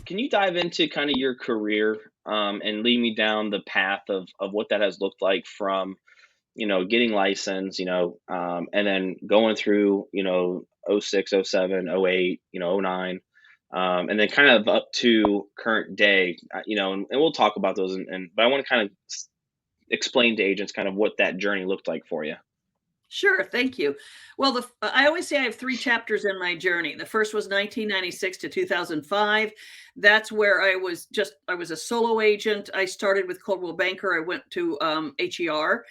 can you dive into kind of your career and lead me down the path of what that has looked like from getting licensed, and then going through, oh 06, oh 07, oh 08, oh 09, and then kind of up to current day, and we'll talk about those. But I want to kind of explain to agents kind of what that journey looked like for you. Sure, thank you. Well, I always say I have three chapters in my journey. The first was 1996 to 2005. That's where I was a solo agent. I started with Coldwell Banker. I went to HER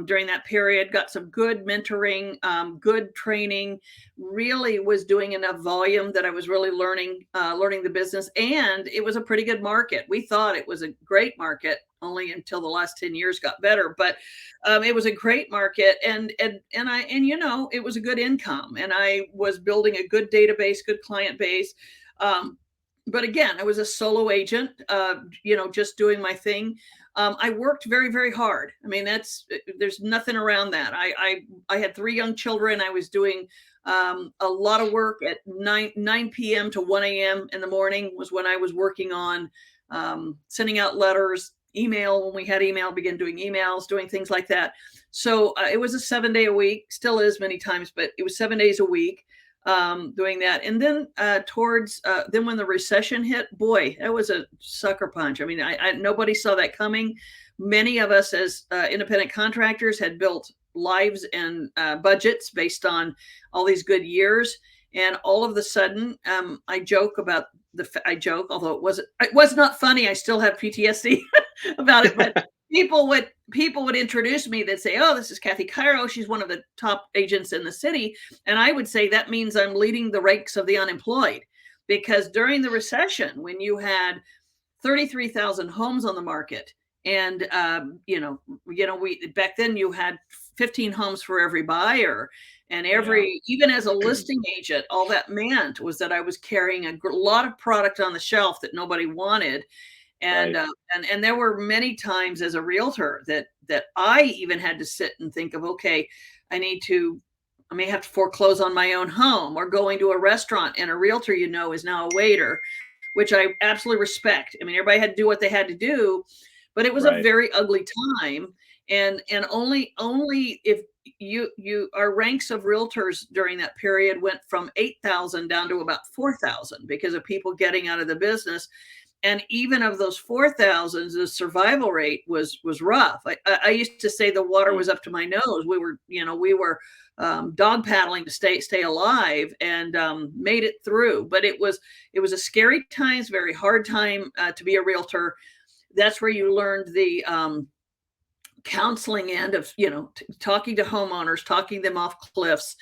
during that period, got some good mentoring, good training, really was doing enough volume that I was really learning the business. And it was a pretty good market. We thought it was a great market only until the last 10 years got better. But it was a great market, and it was a good income, and I was building a good database, good client base. But again, I was a solo agent, just doing my thing. I worked very, very hard. I mean, there's nothing around that. I had three young children. I was doing a lot of work at 9 p.m. to 1 a.m. in the morning was when I was working on sending out letters, email when we had email, began doing emails, doing things like that. So it was a 7 day a week, still is many times, but it was 7 days a week doing that. And then then when the recession hit, boy, that was a sucker punch. I mean, nobody saw that coming. Many of us as independent contractors had built lives and budgets based on all these good years. And all of a sudden, I joke about although it was not funny. I still have PTSD about it, but people would introduce me. They'd say, "Oh, this is Kathy Chiero. She's one of the top agents in the city." And I would say that means I'm leading the ranks of the unemployed, because during the recession, when you had 33,000 homes on the market, and we back then you had 15 homes for every buyer, and Yeah. even as a listing agent, all that meant was that I was carrying a lot of product on the shelf that nobody wanted. And Right. and there were many times as a realtor that I even had to sit and think of, okay, I may have to foreclose on my own home, or going to a restaurant and a realtor is now a waiter, which I absolutely respect. I mean, everybody had to do what they had to do, but it was a Right. very ugly time. And only if our ranks of realtors during that period went from 8,000 down to about 4,000 because of people getting out of the business. And even of those 4,000, the survival rate was rough. I used to say the water Mm. was up to my nose. We were dog paddling to stay alive, and made it through. But it was a scary times, very hard time to be a realtor. That's where you learned the counseling end of talking to homeowners, talking them off cliffs.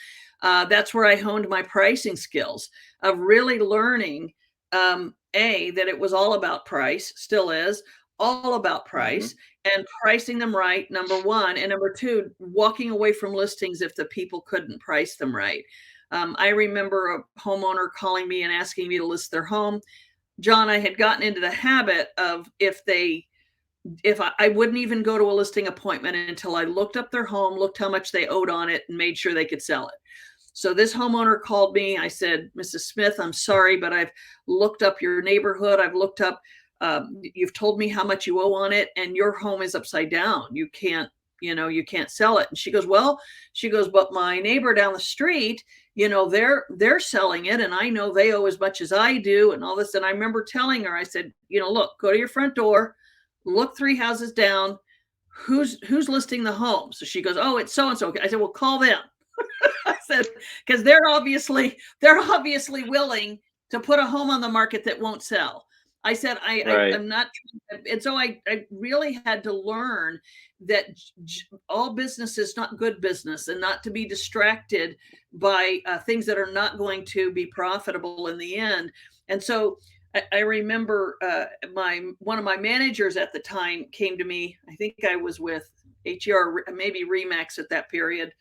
That's where I honed my pricing skills of really learning that it was all about price, still is all about Hmm. price, and pricing them right, number one, and number two, walking away from listings if the people couldn't price them right. I remember a homeowner calling me and asking me to list their home. John, I had gotten into the habit of if I wouldn't even go to a listing appointment until I looked up their home, looked how much they owed on it, and made sure they could sell it. So this homeowner called me. I said, "Mrs. Smith, I'm sorry, but I've looked up your neighborhood. I've looked up, you've told me how much you owe on it, and your home is upside down. You can't sell it." And she goes, "But my neighbor down the street, they're selling it, and I know they owe as much as I do, and all this." And I remember telling her, I said, "Look, go to your front door, look three houses down. Who's listing the home?" So she goes, "Oh, it's so and so." I said, "Well, call them." I said, because they're obviously willing to put a home on the market that won't sell. I said, Right. I'm not, and so I really had to learn that all business is not good business, and not to be distracted by things that are not going to be profitable in the end. And so I remember my one of my managers at the time came to me. I think I was with HER, maybe Remax at that period.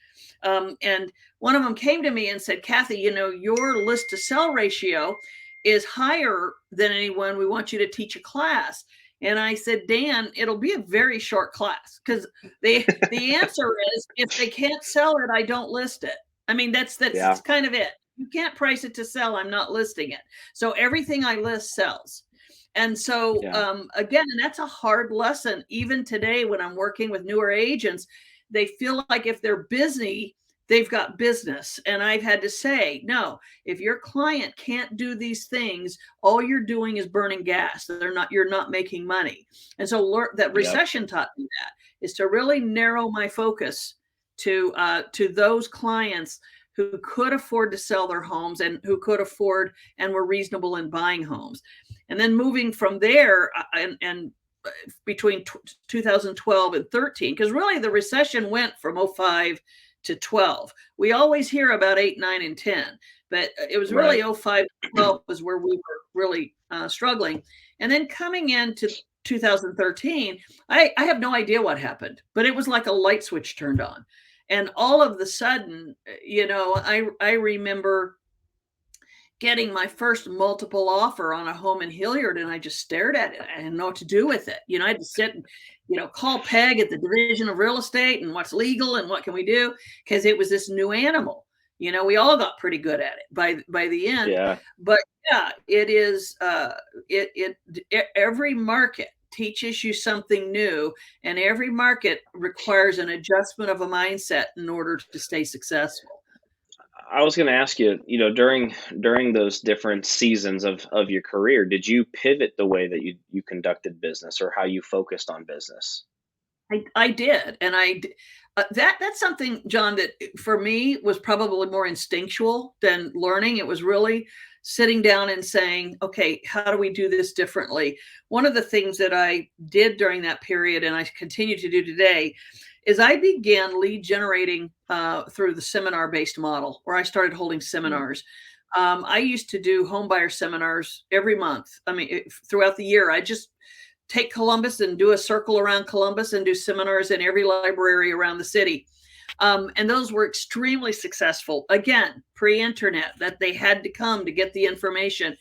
And one of them came to me and said, "Kathy, your list to sell ratio is higher than anyone. We want you to teach a class." And I said, "Dan, it'll be a very short class, because the answer is, if they can't sell it, I don't list it." I mean, that's Yeah. kind of it. you can't price it to sell, I'm not listing it. So everything I list sells. And so, Yeah. again, and that's a hard lesson. Even today, when I'm working with newer agents, they feel like if they're busy, they've got business. And I've had to say, no, if your client can't do these things, all you're doing is burning gas. You're not making money. And so that Yep. recession taught me that, is to really narrow my focus to those clients who could afford to sell their homes and who could afford and were reasonable in buying homes. And then moving from there, and between 2012 and 13, because really the recession went from 05 to 12. We always hear about 8, 9, and 10, but it was Right. really 05 to 12 was where we were really struggling. And then coming into 2013, I have no idea what happened, but it was like a light switch turned on. And all of the sudden, I remember getting my first multiple offer on a home in Hilliard, and I just stared at it. I didn't know what to do with it. I had to sit and, call Peg at the Division of Real Estate and what's legal and what can we do, because it was this new animal. We all got pretty good at it by the end. Yeah. But yeah, it is. Every market teaches you something new, and every market requires an adjustment of a mindset in order to stay successful. I was going to ask you, during those different seasons of your career, did you pivot the way that you conducted business or how you focused on business? I did, and that's something, John, that for me was probably more instinctual than learning. It was really sitting down and saying, okay, how do we do this differently? One of the things that I did during that period, and I continue to do today, is I began lead generating through the seminar-based model, where I started holding Mm. seminars. I used to do home buyer seminars every month. I mean, throughout the year, I just take Columbus and do a circle around Columbus and do seminars in every library around the city. And those were extremely successful. Again, pre-internet, that they had to come to get the information.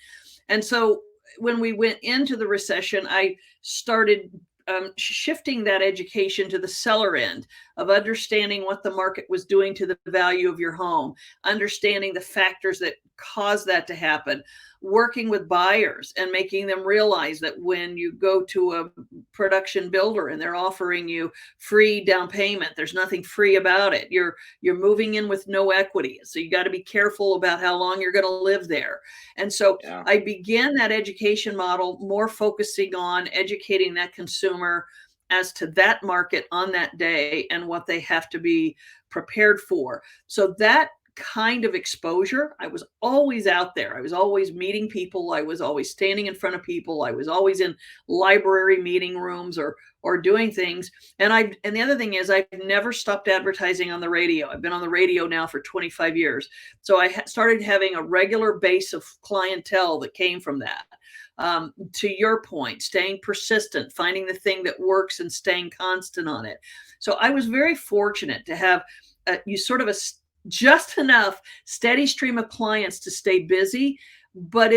And so when we went into the recession, I started shifting that education to the seller end of understanding what the market was doing to the value of your home, understanding the factors that cause that to happen, working with buyers and making them realize that when you go to a production builder and they're offering you free down payment, there's nothing free about it. You're moving in with no equity, so you got to be careful about how long you're going to live there. And so Yeah. I began that education model more focusing on educating that consumer as to that market on that day and what they have to be prepared for. So that kind of exposure, I was always out there. I was always meeting people. I was always standing in front of people. I was always in library meeting rooms or doing things. And the other thing is, I've never stopped advertising on the radio. I've been on the radio now for 25 years. So I started having a regular base of clientele that came from that. To your point, staying persistent, finding the thing that works and staying constant on it. So I was very fortunate to have just enough steady stream of clients to stay busy, but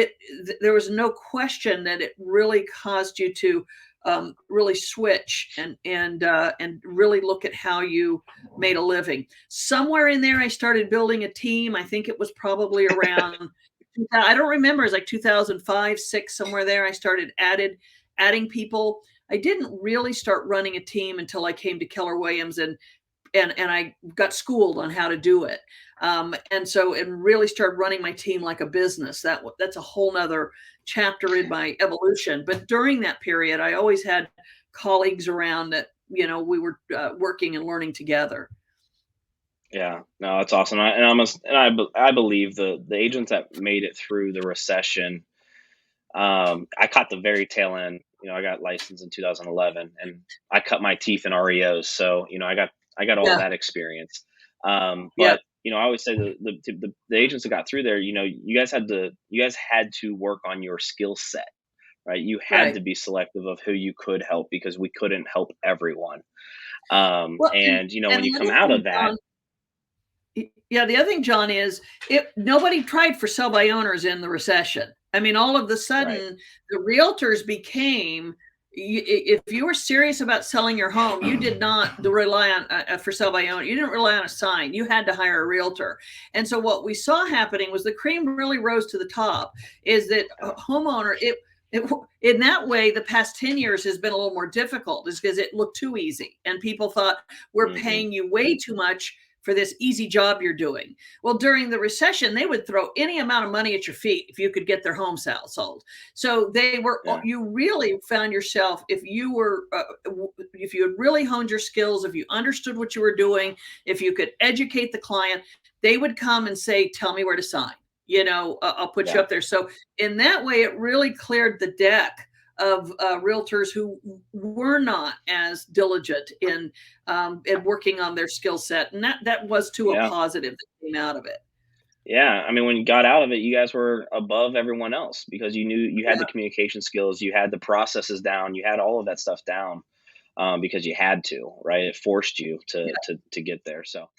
there was no question that it really caused you to really switch and really look at how you made a living. Somewhere in there, I started building a team. I think it was probably around, I don't remember, it's like 2005, 6, somewhere there. I started adding people. I didn't really start running a team until I came to Keller Williams and I got schooled on how to do it. And really started running my team like a business. That's a whole nother chapter in my evolution. But during that period, I always had colleagues around that, we were working and learning together. Yeah, no, that's awesome. I believe the agents that made it through the recession. I caught the very tail end. I got licensed in 2011, and I cut my teeth in REOs. So I got all Yeah. that experience. Yeah. But I always say the agents that got through there, you guys had to work on your skill set, right? You had Right. to be selective of who you could help because we couldn't help everyone. Well, And and when you the come other out thing, of that, John, yeah, the other thing, John, is nobody tried for sell by owners in the recession. I mean, all of the right? sudden, the realtors became If you were serious about selling your home, you did not rely on for sale by owner. You didn't rely on a sign. You had to hire a realtor. And so what we saw happening was the cream really rose to the top. Is that a Yeah. homeowner? It, in that way, the past 10 years has been a little more difficult, is because it looked too easy, and people thought we're Hmm. paying you way too much for this easy job you're doing. Well, during the recession, they would throw any amount of money at your feet if you could get their home sold. So they were, Yeah. you really found yourself, if you were, if you had really honed your skills, if you understood what you were doing, if you could educate the client, they would come and say, tell me where to sign. I'll put you Yeah. up there. So in that way, it really cleared the deck of realtors who were not as diligent in working on their skill set, and that was to a Yeah. positive that came out of it. Yeah, I mean, when you got out of it, you guys were above everyone else because you knew you had the communication skills, you had the processes down, you had all of that stuff down, because you had to, right? It forced you Yeah. to get there. So,